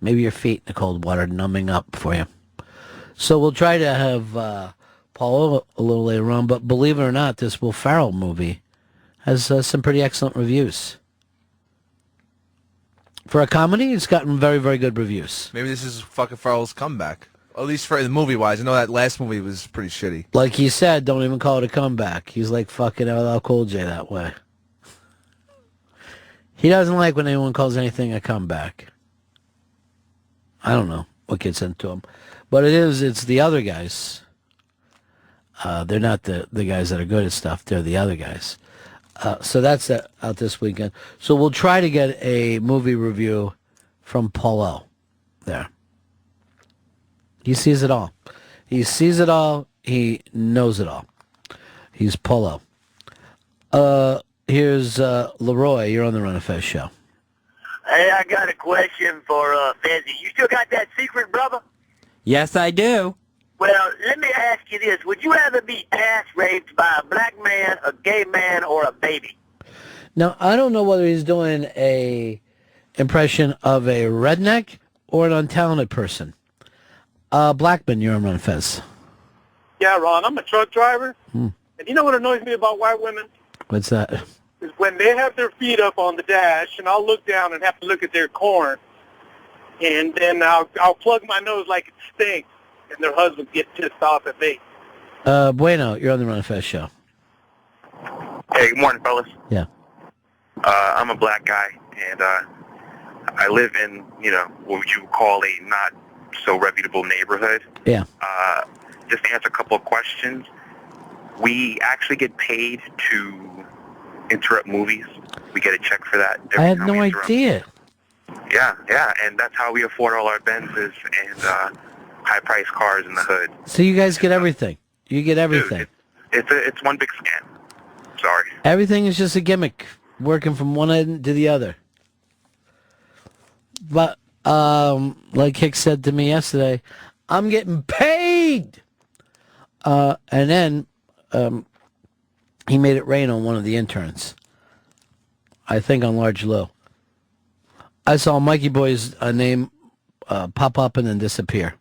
Maybe your feet in the cold water numbing up for you. So we'll try to have Paul a little later on, but believe it or not, this Will Ferrell movie has some pretty excellent reviews. For a comedy, it's gotten very, very good reviews. Maybe this is fucking Ferrell's comeback. At least for the movie-wise. I know that last movie was pretty shitty. Like he said, don't even call it a comeback. He's like fucking LL Cool J that way. He doesn't like when anyone calls anything a comeback. I don't know what gets into him. But it's the other guys. They're not the guys that are good at stuff. They're the other guys. So that's out this weekend. So we'll try to get a movie review from Paulo there. He sees it all. He sees it all. He knows it all. He's Paulo. Here's Leroy. You're on the Run of Fez show. Hey, I got a question for Fezzy. You still got that secret, brother? Yes, I do. Well, let me ask you this. Would you rather be ass raped by a black man, a gay man, or a baby? Now, I don't know whether he's doing a impression of a redneck or an untalented person. Blackman, you're on Run Fez. Yeah, Ron, I'm a truck driver. And you know what annoys me about white women? What's that? Is when they have their feet up on the dash, and I'll look down and have to look at their corn, and then I'll plug my nose like it stinks, and their husbands get pissed off at me. Bueno, you're on the Run Fest show. Hey, good morning, fellas. Yeah. I'm a black guy, and I live in, what you would call a not so reputable neighborhood. Yeah. Just to answer a couple of questions, we actually get paid to interrupt movies. We get a check for that. I had no idea. Yeah, and that's how we afford all our Benzes and high-priced cars in the hood. So you guys get everything. You get everything. Dude, it's one big scam. Sorry. Everything is just a gimmick, working from one end to the other. But like Hicks said to me yesterday, I'm getting paid. And then he made it rain on one of the interns. I think on Large Low. I saw Mikey Boy's name pop up and then disappear.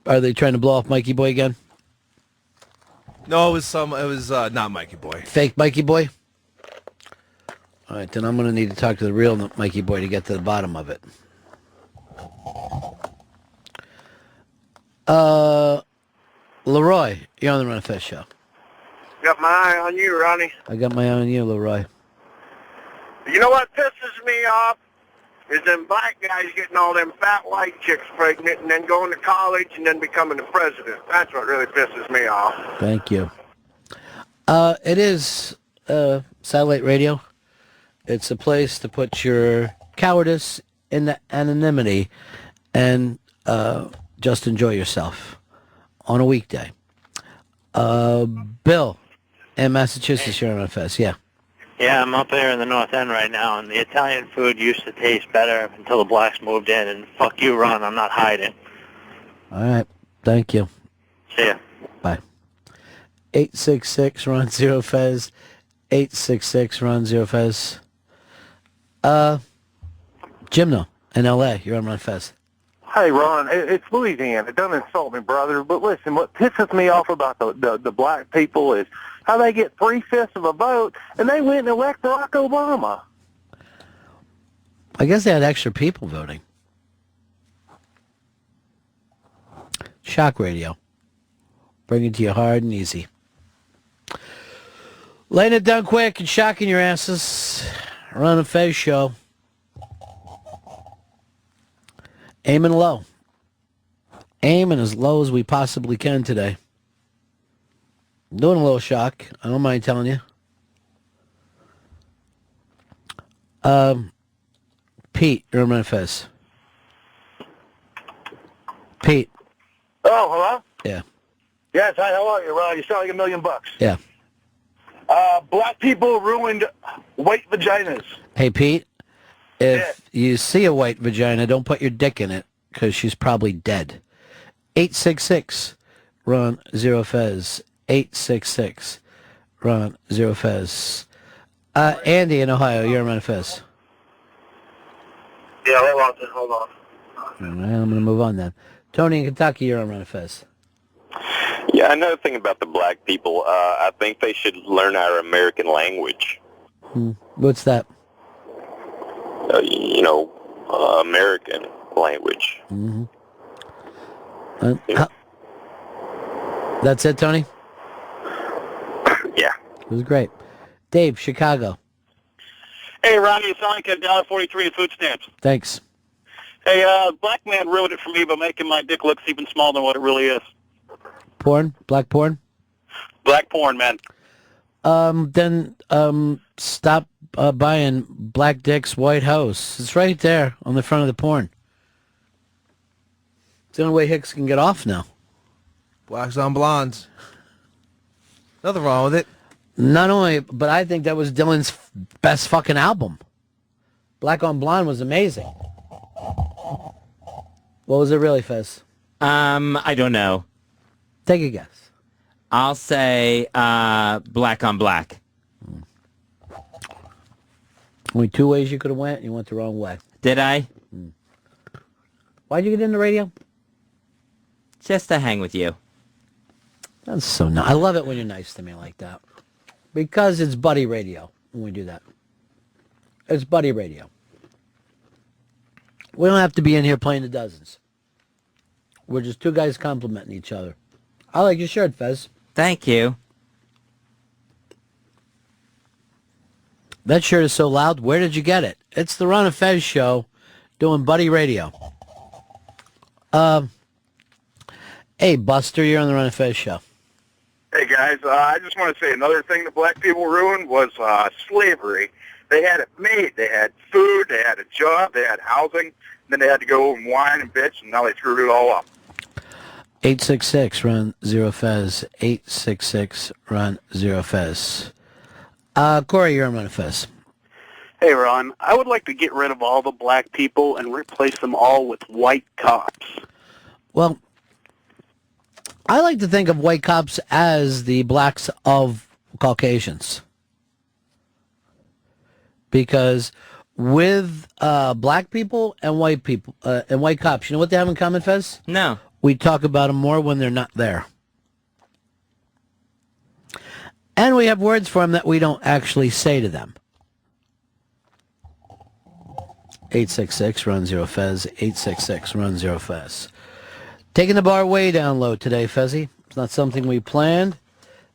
Are they trying to blow off Mikey Boy again? No, it was not Mikey Boy. Fake Mikey Boy? All right, then I'm going to need to talk to the real Mikey Boy to get to the bottom of it. Leroy, you're on the Run of Fest show. Got my eye on you, Ronnie. I got my eye on you, Leroy. You know what pisses me off? Is them black guys getting all them fat white chicks pregnant and then going to college and then becoming the president. That's what really pisses me off. Thank you. It is satellite radio. It's a place to put your cowardice in the anonymity and just enjoy yourself on a weekday. Bill in Massachusetts, you're on Fest. Yeah. Yeah, I'm up here in the North End right now, and the Italian food used to taste better until the blacks moved in, and fuck you, Ron, I'm not hiding. All right. Thank you. See ya. Bye. 866 Ron Zero Fez. 866 Ron Zero Fez. Jimno in L.A. You're on Ron Fez. Hey, Ron, it's Louisiana. Don't insult me, brother. But listen, what pisses me off about the black people is how they get 3/5 of a vote, and they went and elect Barack Obama. I guess they had extra people voting. Shock radio. Bring it to you hard and easy. Laying it down quick and shocking your asses. Run a Fez show. Aiming low. Aiming as low as we possibly can today. Doing a little shock. I don't mind telling you. Pete, you're on Fez. Pete. Oh, hello? Yeah. Yes, hi, how are you, Ron? You sound like $1,000,000. Yeah. Black people ruined white vaginas. Hey, Pete, if you see a white vagina, don't put your dick in it, because she's probably dead. 866 Ron Zero Fez. 866 Ron Zero Fez. Andy in Ohio, you're on Fez. Yeah, hold on. All right, I'm going to move on then. Tony in Kentucky, you're on Run of Fez. Yeah, another thing about the black people, I think they should learn our American language. What's that? American language. Mm-hmm. That's it, Tony? Yeah. It was great. Dave, Chicago. Hey, Ronnie, it's like $1.43 in food stamps. Thanks. Hey, black man ruined it for me by making my dick look even smaller than what it really is. Porn? Black porn? Black porn, man. Then stop buying Black Dick's White House. It's right there on the front of the porn. It's the only way Hicks can get off now. Blacks on blondes. Nothing wrong with it. Not only, but I think that was Dylan's best fucking album. Black on Blonde was amazing. What was it really, Fez? I don't know. Take a guess. I'll say Black on Black. Only two ways you could have went, and you went the wrong way. Did I? Why'd you get into radio? Just to hang with you. That's so nice. I love it when you're nice to me like that. Because it's buddy radio when we do that. It's buddy radio. We don't have to be in here playing the dozens. We're just two guys complimenting each other. I like your shirt, Fez. Thank you. That shirt is so loud. Where did you get it? It's the Ron and Fez show doing buddy radio. Hey, Buster, you're on the Ron and Fez show. Hey, guys, I just want to say another thing that black people ruined was slavery. They had it made. They had food, they had a job, they had housing, then they had to go and whine and bitch, and now they screwed it all up. 866 Run Zero Fez. 866 Run Zero Fez. Corey, you're on Run Fez. Hey, Ron, I would like to get rid of all the black people and replace them all with white cops. Well, I like to think of white cops as the blacks of Caucasians. Because with black people and white people and white cops, you know what they have in common, Fez? No. We talk about them more when they're not there. And we have words for them that we don't actually say to them. 866 Run Zero Fez. 866 Run Zero Fez. Taking the bar way down low today, Fezzy. It's not something we planned.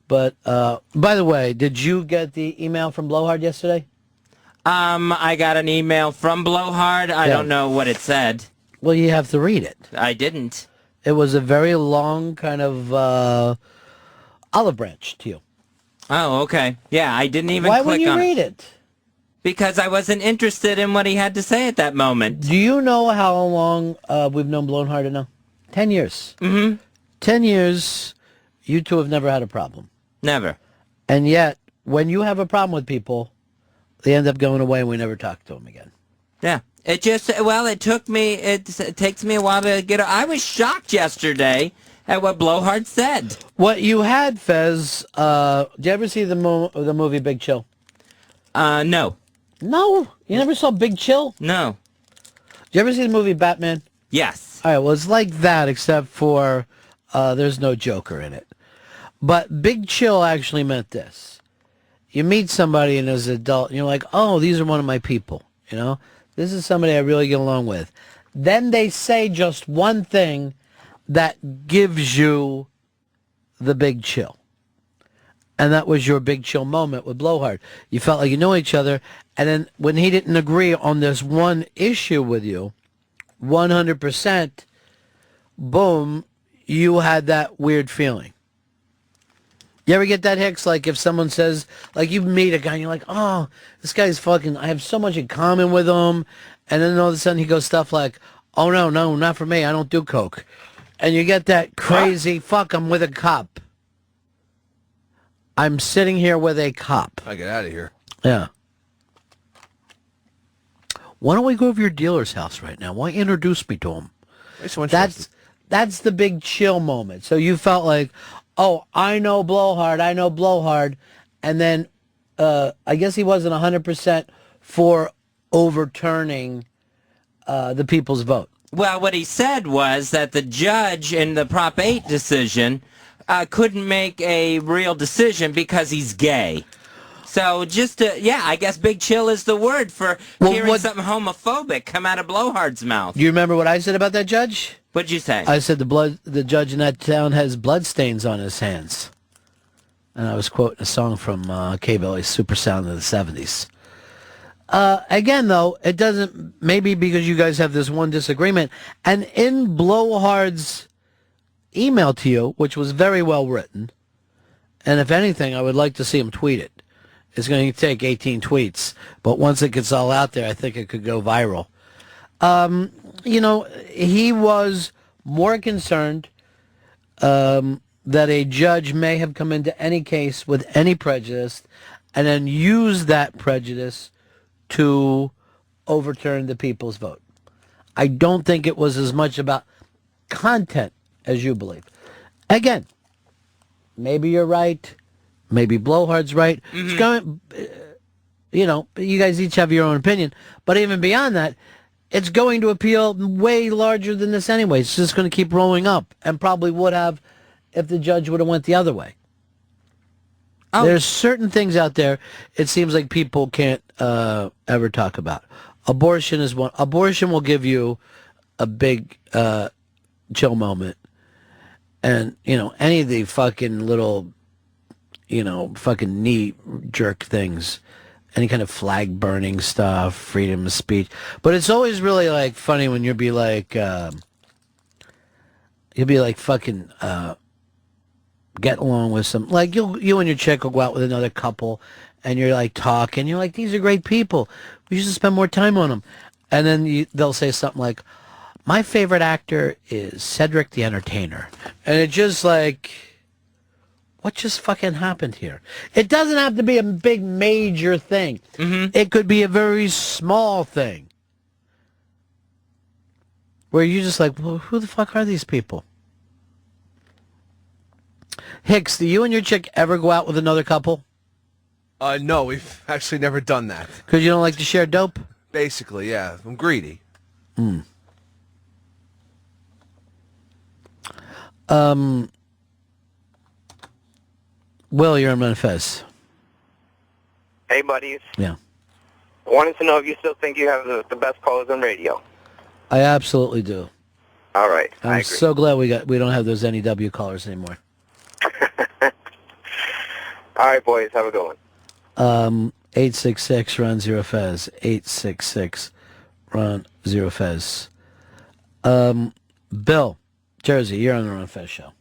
But, by the way, did you get the email from Blowhard yesterday? I got an email from Blowhard. I don't know what it said. Well, you have to read it. I didn't. It was a very long kind of olive branch to you. Oh, okay. Yeah, I didn't even Why click wouldn't you on read it? Because I wasn't interested in what he had to say at that moment. Do you know how long we've known Blowhard now? 10 years. Mm-hmm. 10 years, you two have never had a problem. Never. And yet, when you have a problem with people, they end up going away and we never talk to them again. Yeah. It just, well, it takes me a while to get, I was shocked yesterday at what Blowhard said. What you had, Fez, did you ever see the movie Big Chill? No. No? You never saw Big Chill? No. Did you ever see the movie Batman? Yes. All right, well, it's like that, except for there's no Joker in it. But Big Chill actually meant this. You meet somebody and as an adult, and you're like, oh, these are one of my people, you know? This is somebody I really get along with. Then they say just one thing that gives you the big chill. And that was your big chill moment with Blowhard. You felt like you know each other, and then when he didn't agree on this one issue with you, 100%, boom, you had that weird feeling. You ever get that, Hicks? Like if someone says, like you meet a guy and you're like, oh, this guy's fucking, I have so much in common with him. And then all of a sudden he goes stuff like, oh, no, not for me. I don't do coke. And you get that crazy, fuck, I'm with a cop. I'm sitting here with a cop. I get out of here. Yeah. Why don't we go over your dealer's house right now? Why introduce me to him? That's the big chill moment. So you felt like, oh, I know Blowhard. And then I guess he wasn't 100% for overturning the people's vote. Well, what he said was that the judge in the Prop 8 decision couldn't make a real decision because he's gay. So I guess big chill is the word for hearing something homophobic come out of Blowhard's mouth. Do you remember what I said about that judge? What'd you say? I said the judge in that town has bloodstains on his hands. And I was quoting a song from K-Billy's Super Sound of the 70s. Again, though, it doesn't, maybe because you guys have this one disagreement, and in Blowhard's email to you, which was very well written, and if anything, I would like to see him tweet it. It's going to take 18 tweets, but once it gets all out there, I think it could go viral. He was more concerned that a judge may have come into any case with any prejudice and then use that prejudice to overturn the people's vote. I don't think it was as much about content as you believe. Again, maybe you're right. Maybe Blowhard's right. Mm-hmm. It's going, you guys each have your own opinion. But even beyond that, it's going to appeal way larger than this anyway. It's just going to keep rolling up, and probably would have if the judge would have went the other way. Oh. There's certain things out there it seems like people can't ever talk about. Abortion is one. Abortion will give you a big chill moment. And, any of the fucking little, fucking knee jerk things, any kind of flag burning stuff, freedom of speech. But it's always really like funny when you'll be like fucking get along with some, like you and your chick will go out with another couple and you're like talking, you're like, these are great people, we should spend more time on them. And then they'll say something like, my favorite actor is Cedric the Entertainer. And it's just like, what just fucking happened here? It doesn't have to be a big major thing. Mm-hmm. It could be a very small thing where you're just like, well, who the fuck are these people? Hicks, do you and your chick ever go out with another couple? No, we've actually never done that. Because you don't like to share dope? Basically, yeah. I'm greedy. Will, you're on Manifest. Hey, buddies. Yeah. I wanted to know if you still think you have the best callers on radio. I absolutely do. All right. I'm so glad we don't have those NEW callers anymore. All right, boys. Have a good one. 866 Ron Zero Fez. 866 Ron Zero Fez. Bill, Jersey, you're on the Ron Fez show.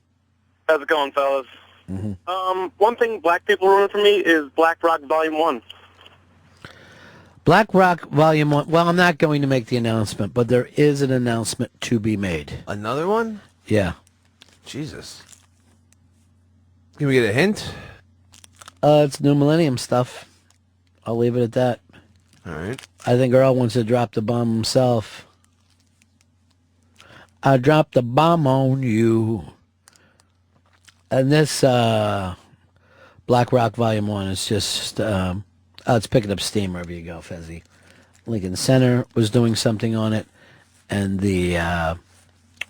How's it going, fellas? Mm-hmm. One thing black people ruin for me is Black Rock Volume 1. Black Rock Volume 1. Well, I'm not going to make the announcement, but there is an announcement to be made. Another one? Yeah. Jesus. Can we get a hint? It's New Millennium stuff. I'll leave it at that. All right. I think Earl wants to drop the bomb himself. I dropped the bomb on you. And this Black Rock Volume 1 is just, it's picking up steam wherever you go, Fezzy. Lincoln Center was doing something on it. And the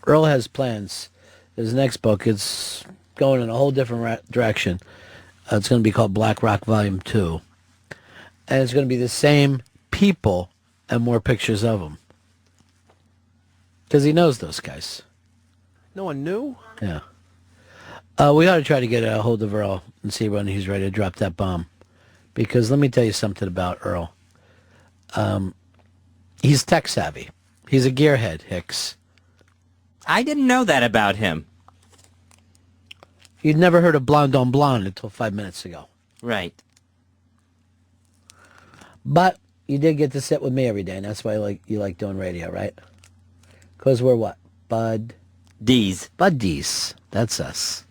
Earl has plans. His next book, it's going in a whole different direction. It's going to be called Black Rock Volume 2. And it's going to be the same people and more pictures of them. Because he knows those guys. No one knew? Yeah. We ought to try to get a hold of Earl and see when he's ready to drop that bomb. Because let me tell you something about Earl. He's tech savvy. He's a gearhead, Hicks. I didn't know that about him. You'd never heard of Blonde on Blonde until 5 minutes ago. Right. But you did get to sit with me every day, and that's why you like doing radio, right? Because we're what? D's. Buddies. That's us.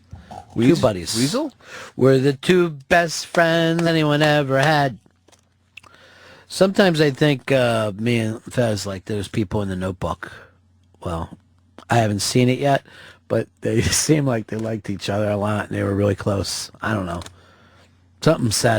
Two buddies. Weasel? We're the two best friends anyone ever had. Sometimes I think me and Fez, like there's people in the Notebook. Well, I haven't seen it yet, but they seem like they liked each other a lot and they were really close. I don't know. Something sad.